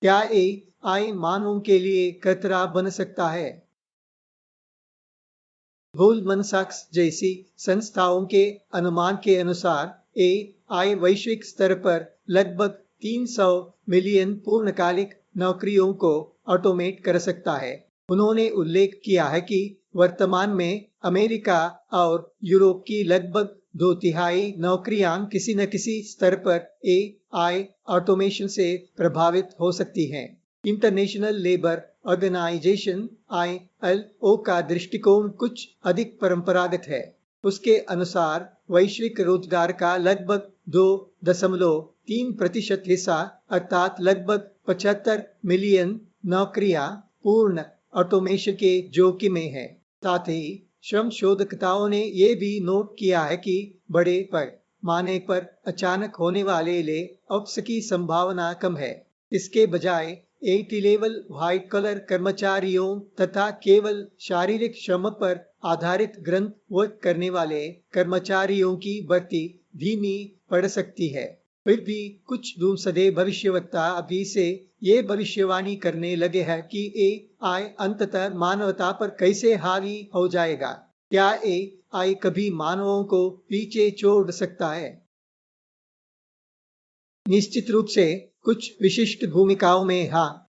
क्या एआई मानवों के लिए खतरा बन सकता है? गोल्डमन सैक्स जैसी संस्थाओं के अनुमान के अनुसार एआई वैश्विक स्तर पर लगभग 300 मिलियन पूर्णकालिक नौकरियों को ऑटोमेट कर सकता है। उन्होंने उल्लेख किया है कि वर्तमान में अमेरिका और यूरोप की लगभग 2/3 नौकरियां किसी न किसी स्तर पर एआई ऑटोमेशन से प्रभावित हो सकती हैं। इंटरनेशनल लेबर ऑर्गेनाइजेशन आईएलओ का दृष्टिकोण कुछ अधिक परंपरागत है। उसके अनुसार वैश्विक रोजगार का लगभग 2.3% हिस्सा अर्थात लगभग 75 मिलियन नौकरियां पूर्ण ऑटोमेशन के जोखिम में है। साथ ही श्रम शोधकर्ताओं ने यह भी नोट किया है कि बड़े पैमाने पर अचानक होने वाले ले ऑफ्स की संभावना कम है। इसके बजाय एंट्री लेवल व्हाइट कॉलर कर्मचारियों तथा केवल शारीरिक श्रम पर आधारित ग्रंथ वर्क करने वाले कर्मचारियों की भर्ती धीमी पड़ सकती है। फिर भी कुछ दूसरे भविष्यवक्ता अभी से ये भविष्यवाणी करने लगे हैं कि एआई अंततः मानवता पर कैसे हावी हो जाएगा। क्या एआई कभी मानवों को पीछे छोड़ सकता है? निश्चित रूप से कुछ विशिष्ट भूमिकाओं में हाँ।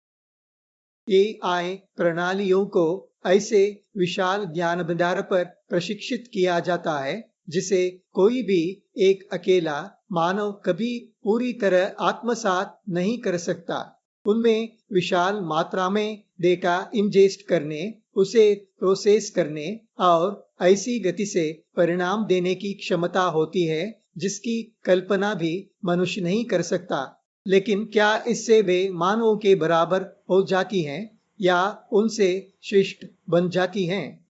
एआई प्रणालियों को ऐसे विशाल ज्ञान भंडार पर प्रशिक्षित किया जाता है जिसे कोई भी एक अकेला मानव कभी पूरी तरह आत्मसात नहीं कर सकता। उनमें विशाल मात्रा में डेटा इंजेस्ट करने, उसे प्रोसेस करने और ऐसी गति से परिणाम देने की क्षमता होती है जिसकी कल्पना भी मनुष्य नहीं कर सकता। लेकिन क्या इससे वे मानवों के बराबर हो जाती हैं या उनसे श्रेष्ठ बन जाती हैं?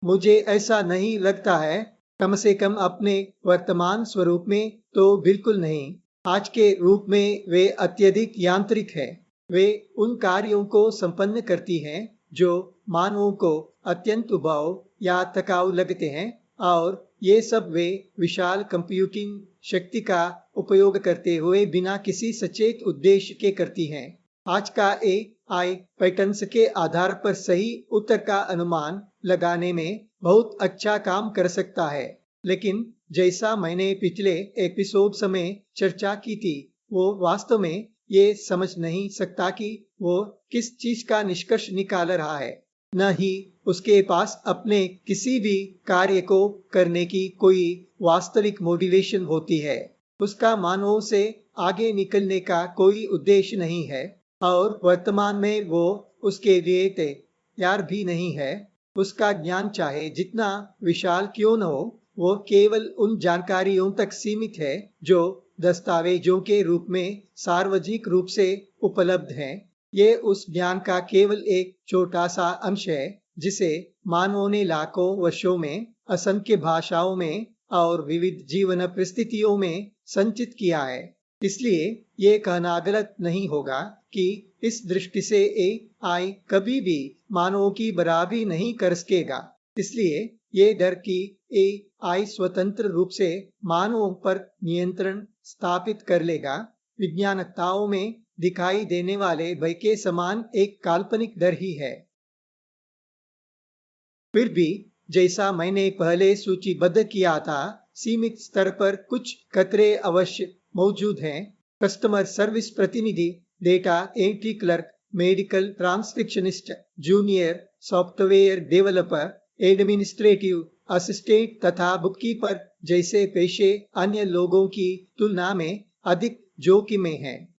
मुझे ऐसा नहीं लगता है, कम से कम अपने वर्तमान स्वरूप में तो बिल्कुल नहीं। आज के रूप में वे अत्यधिक यांत्रिक हैं। वे उन कार्यों को संपन्न करती हैं जो मानवों को अत्यंत उबाऊ या थकाऊ लगते हैं और ये सब वे विशाल कंप्यूटिंग शक्ति का उपयोग करते हुए बिना किसी सचेत उद्देश्य के करती हैं। आज का एआई पैटर्न्स के आधार पर सही उत्तर का अनुमान लगाने में बहुत अच्छा काम कर सकता है, लेकिन जैसा मैंने पिछले एपिसोड में चर्चा की थी, वो वास्तव में ये समझ नहीं सकता कि वो किस चीज का निष्कर्ष निकाल रहा है। न ही उसके पास अपने किसी भी कार्य को करने की कोई वास्तविक मोटिवेशन होती है। उसका मानवों से आगे निकलने का कोई उद्देश्य नहीं है और वर्तमान में वो उसके लिए तैयार भी नहीं है। उसका ज्ञान चाहे जितना विशाल क्यों न हो, वो केवल उन जानकारियों तक सीमित है जो दस्तावेजों के रूप में सार्वजनिक रूप से उपलब्ध हैं। ये उस ज्ञान का केवल एक छोटा सा अंश है जिसे मानवों ने लाखों वर्षों में असंख्य भाषाओं में और विविध जीवन परिस्थितियों में संचित किया है। इसलिए ये कहना गलत नहीं होगा कि इस दृष्टि से एआई कभी भी मानवों की बराबरी नहीं कर सकेगा। इसलिए ये डर कि एआई स्वतंत्र रूप से मानवों पर नियंत्रण स्थापित कर लेगा, विज्ञानताओं में दिखाई देने वाले भय के समान एक काल्पनिक डर ही है। फिर भी जैसा मैंने पहले सूचीबद्ध किया था, सीमित स्तर पर कुछ खतरे अवश्य मौजूद हैं। कस्टमर सर्विस प्रतिनिधि, data entry clerk, medical transcriptionist, junior software developer, administrative assistant तथा बुककीपर जैसे पेशे अन्य लोगों की तुलना में अधिक जोखिम में हैं।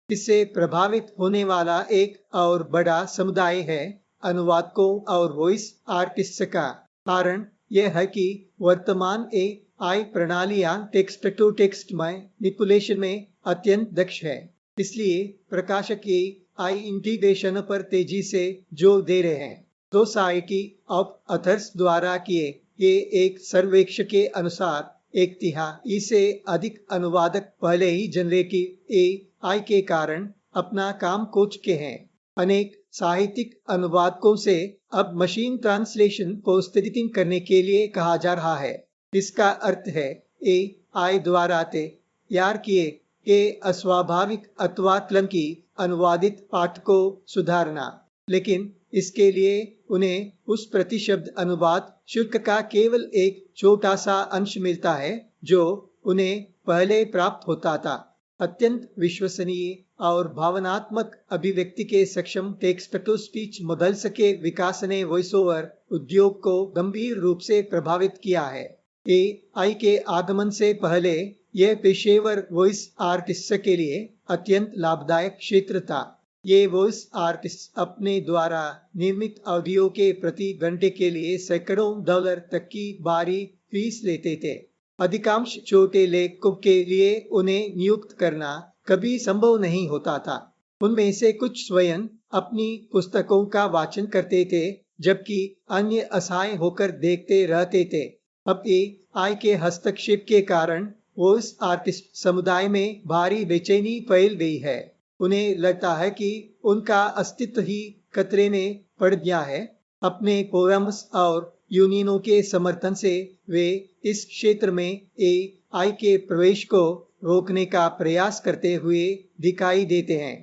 इससे प्रभावित होने वाला एक और बड़ा समुदाय है अनुवादकों और वॉइस आर्टिस्ट का। कारण यह है कि वर्तमान एआई प्रणालियां टेक्स्ट टू टेक्स्ट मैनिपुलेशन में अत्यंत दक्ष है। इसलिए प्रकाशक एआई इंटीग्रेशन पर तेजी से जोर दे रहे हैं। सोसाइटी ऑफ ऑथर्स द्वारा किए ये एक सर्वेक्षण के अनुसार 1/3 से अधिक अनुवादक पहले ही जनरेटिव एआई के कारण अपना काम खो चुके हैं। अनेक साहित्यिक अनुवादकों से अब मशीन ट्रांसलेशन को स्थितिहीन करने के लिए कहा जा रहा है। इसका अर्थ है एआई द्वारा तैयार किए के अस्वाभाविक अथवा क्लंकी अनुवादित पाठ को सुधारना, लेकिन इसके लिए उन्हें उस प्रतिशब्द अनुवाद शुल्क का केवल एक छोटा सा अंश मिलता है जो उन्हें पहले प्राप्त होता था। अत्यंत विश्वसनीय और भावनात्मक अभिव्यक्ति के सक्षम टेक्स्ट टू स्पीच मॉडल्स के विकास ने वॉइस ओवर उद्योग को गंभीर रूप से प्रभावित किया है। एआई के आगमन से पहले यह पेशेवर वॉइस आर्टिस्ट के लिए अत्यंत लाभदायक क्षेत्र था। ये वॉइस आर्टिस्ट अपने द्वारा निर्मित ऑडियो के प्रति घंटे के लिए सैकड़ों डॉलर तक की भारी फीस लेते थे। अधिकांश छोटे लेखकों के लिए उन्हें नियुक्त करना कभी संभव नहीं होता था। उनमें से कुछ स्वयं अपनी पुस्तकों का वाचन करते थे, जबकि अन्य असहाय होकर देखते रहते थे। अब एआई के हस्तक्षेप के कारण वॉइस आर्टिस्ट समुदाय में भारी बेचैनी फैल गई है। उन्हें लगता है कि उनका अस्तित्व ही खतरे में पड़ गया है। अपने फोरम्स और यूनियनों के समर्थन से वे इस क्षेत्र में एआई के प्रवेश को रोकने का प्रयास करते हुए दिखाई देते हैं।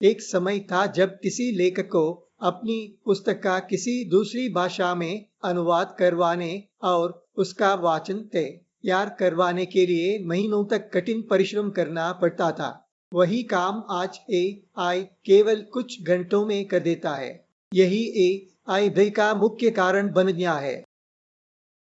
एक समय था जब किसी लेखक को अपनी पुस्तक का किसी दूसरी भाषा में अनुवाद करवाने और उसका वाचन तैयार करवाने के लिए महीनों तक कठिन परिश्रम करना पड़ता था। वही काम आज एआई केवल कुछ घंटों में कर देता है। यही एआई भय का मुख्य कारण बन गया है।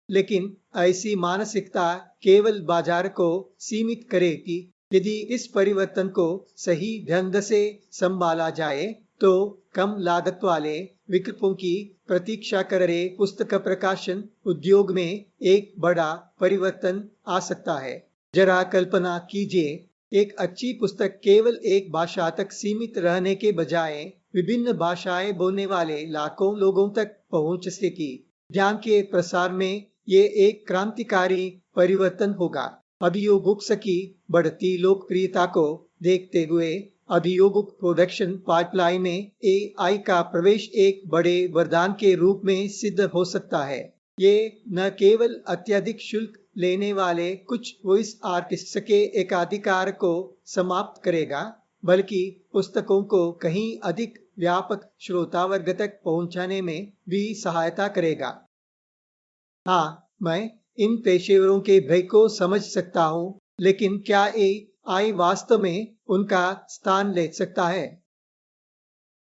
लेकिन ऐसी मानसिकता केवल बाजार को सीमित करेगी। यदि इस परिवर्तन को सही ढंग से संभाला जाए तो कम लागत वाले विकल्पों की प्रतीक्षा कर रहे पुस्तक प्रकाशन उद्योग में एक बड़ा परिवर्तन आ सकता है। जरा कल्पना कीजिए, एक अच्छी पुस्तक केवल एक भाषा तक सीमित रहने के बजाय विभिन्न भाषाएं बोलने वाले लाखों लोगों तक पहुंच सकेगी। ज्ञान के प्रसार में ये एक क्रांतिकारी परिवर्तन होगा। ऑडियो बुक्स की बढ़ती लोकप्रियता को देखते हुए ऑडियो बुक प्रोडक्शन पाइपलाइन में एआई का प्रवेश एक बड़े वरदान के रूप में सिद्ध हो सकता है। ये न केवल अत्यधिक शुल्क लेने वाले कुछ वॉइस आर्टिस्ट के एकाधिकार को समाप्त करेगा, बल्कि पुस्तकों को कहीं अधिक व्यापक श्रोता वर्ग तक पहुंचाने में भी सहायता करेगा। हाँ, मैं इन पेशेवरों के भय को समझ सकता हूँ, लेकिन क्या एआई वास्तव में उनका स्थान ले सकता है?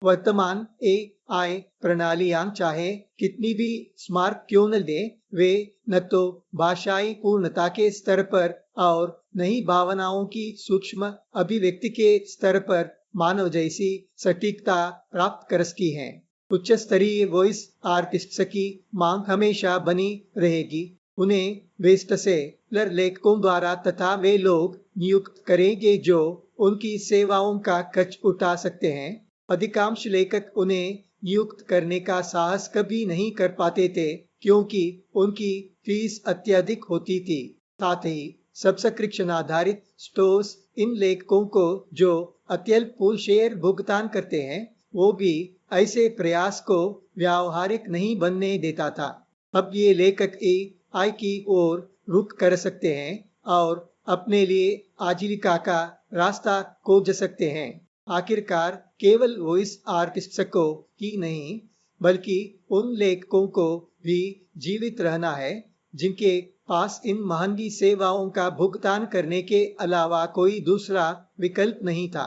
वर्तमान एआई प्रणालियां चाहे कितनी भी स्मार्ट क्यों न दे, वे न तो भाषाई पूर्णता के स्तर पर और न ही भावनाओं की सूक्ष्म अभिव्यक्ति के स्तर पर मानव जैसी सटीकता प्राप्त कर सकती हैं। उच्च स्तरीय वॉइस आर्टिस्ट्स की मांग हमेशा बनी रहेगी। उन्हें बेस्ट सेलर लेखकों द्वारा तथा वे लोग नियुक्त करेंगे जो उनकी सेवाओं का खर्च उठा सकते हैं। अधिकांश लेखक उन्हें नियुक्त करने का साहस कभी नहीं कर पाते थे, क्योंकि उनकी फीस अत्यधिक होती थी। साथ ही सब्सक्रिप्शन आधारित स्टोर्स इन लेखकों को जो अत्यल्प पूल शेयर भुगतान करते हैं, वो भी ऐसे प्रयास को व्यावहारिक नहीं बनने देता था। अब ये लेखक एआई की ओर रुख कर सकते हैं और अपने लिए आजीविका का रास्ता खोज सकते हैं। आखिरकार केवल वॉइस आर्टिस्ट को ही नहीं, बल्कि उन लेखकों को भी जीवित रहना है जिनके पास इन महंगी सेवाओं का भुगतान करने के अलावा कोई दूसरा विकल्प नहीं था।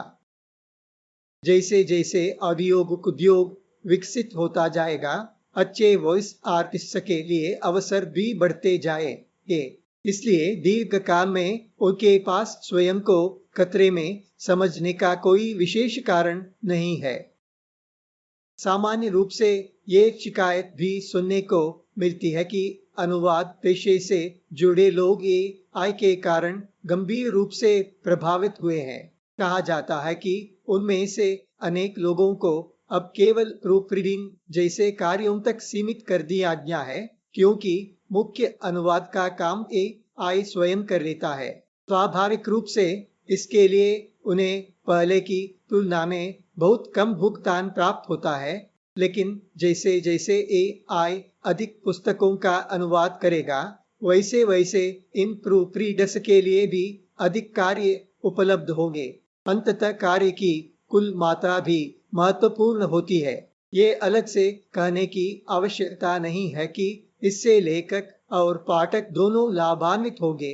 जैसे जैसे ऑडियो बुक उद्योग विकसित होता जाएगा, अच्छे वॉइस आर्टिस्ट के लिए अवसर भी बढ़ते जाएंगे। इसलिए दीर्घकाल में उनके पास स्वयं को खतरे में समझने का कोई विशेष कारण नहीं है। सामान्य रूप से ये शिकायत भी सुनने को मिलती है कि अनुवाद पेशे से जुड़े लोग एआई के कारण गंभीर रूप से प्रभावित हुए हैं। कहा जाता है कि उनमें से अनेक लोगों को अब केवल प्रूफ रीडिंग जैसे कार्यों तक सीमित कर दिया गया है, क्योंकि मुख्य अनुवाद का काम एआई स्वयं कर लेता है। स्वाभाविक रूप से इसके लिए उन्हें पहले की तुलना में बहुत कम भुगतान प्राप्त होता है, लेकिन जैसे जैसे एआई अधिक पुस्तकों का अनुवाद करेगा, वैसे वैसे इन प्रूफ रीडर्स के लिए भी अधिक कार्य उपलब्ध होंगे। अंततः कार्य की कुल मात्रा भी महत्वपूर्ण होती है। ये अलग से कहने की आवश्यकता नहीं है कि इससे लेखक और पाठक दोनों लाभान्वित होंगे।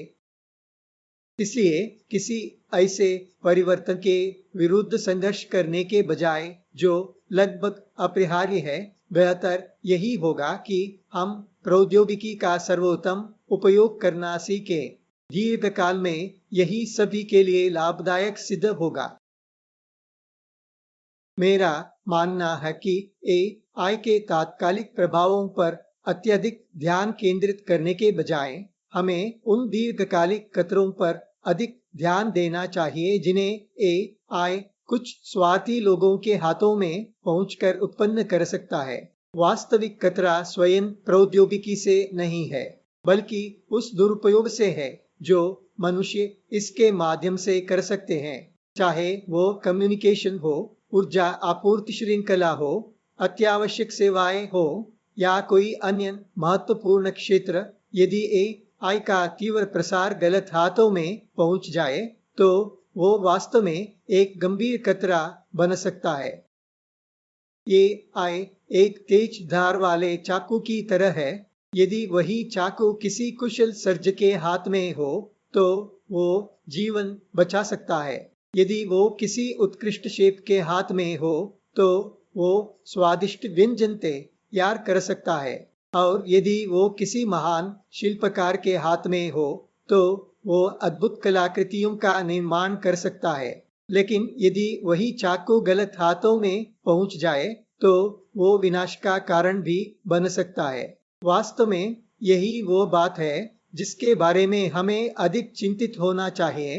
इसलिए किसी ऐसे परिवर्तन के विरुद्ध संघर्ष करने के बजाय जो लगभग अपरिहार्य है, बेहतर यही होगा कि हम प्रौद्योगिकी का सर्वोत्तम उपयोग करना सीखें। दीर्घकाल में यही सभी के लिए लाभदायक सिद्ध होगा। मेरा मानना है कि एआई के तात्कालिक प्रभावों पर अत्यधिक ध्यान केंद्रित करने के बजाय हमें उन दीर्घकालिक खतरों पर अधिक ध्यान देना चाहिए जिन्हें एआई कुछ स्वार्थी लोगों के हाथों में पहुंचकर उत्पन्न कर सकता है। वास्तविक खतरा स्वयं प्रौद्योगिकी से नहीं है, बल्कि उस दुरुपयोग से है जो मनुष्य इसके माध्यम से कर सकते हैं, चाहे वो कम्युनिकेशन हो, ऊर्जा आपूर्ति श्रृंखला हो, अत्यावश्यक सेवाएं हो या कोई अन्य महत्वपूर्ण क्षेत्र। यदि एआई का तीव्र प्रसार गलत हाथों में पहुंच जाए तो वो वास्तव में एक गंभीर खतरा बन सकता है। एआई एक तेज धार वाले चाकू की तरह है। यदि वही चाकू किसी कुशल सर्जक के हाथ में हो तो वो जीवन बचा सकता है। यदि वो किसी उत्कृष्ट शेफ के हाथ में हो तो वो स्वादिष्ट व्यंजन तैयार कर सकता है, और यदि वो किसी महान शिल्पकार के हाथ में हो तो वो अद्भुत कलाकृतियों का निर्माण कर सकता है। लेकिन यदि वही चाकू गलत हाथों में पहुंच जाए तो वो विनाश का कारण भी बन सकता है। वास्तव में यही वो बात है जिसके बारे में हमें अधिक चिंतित होना चाहिए।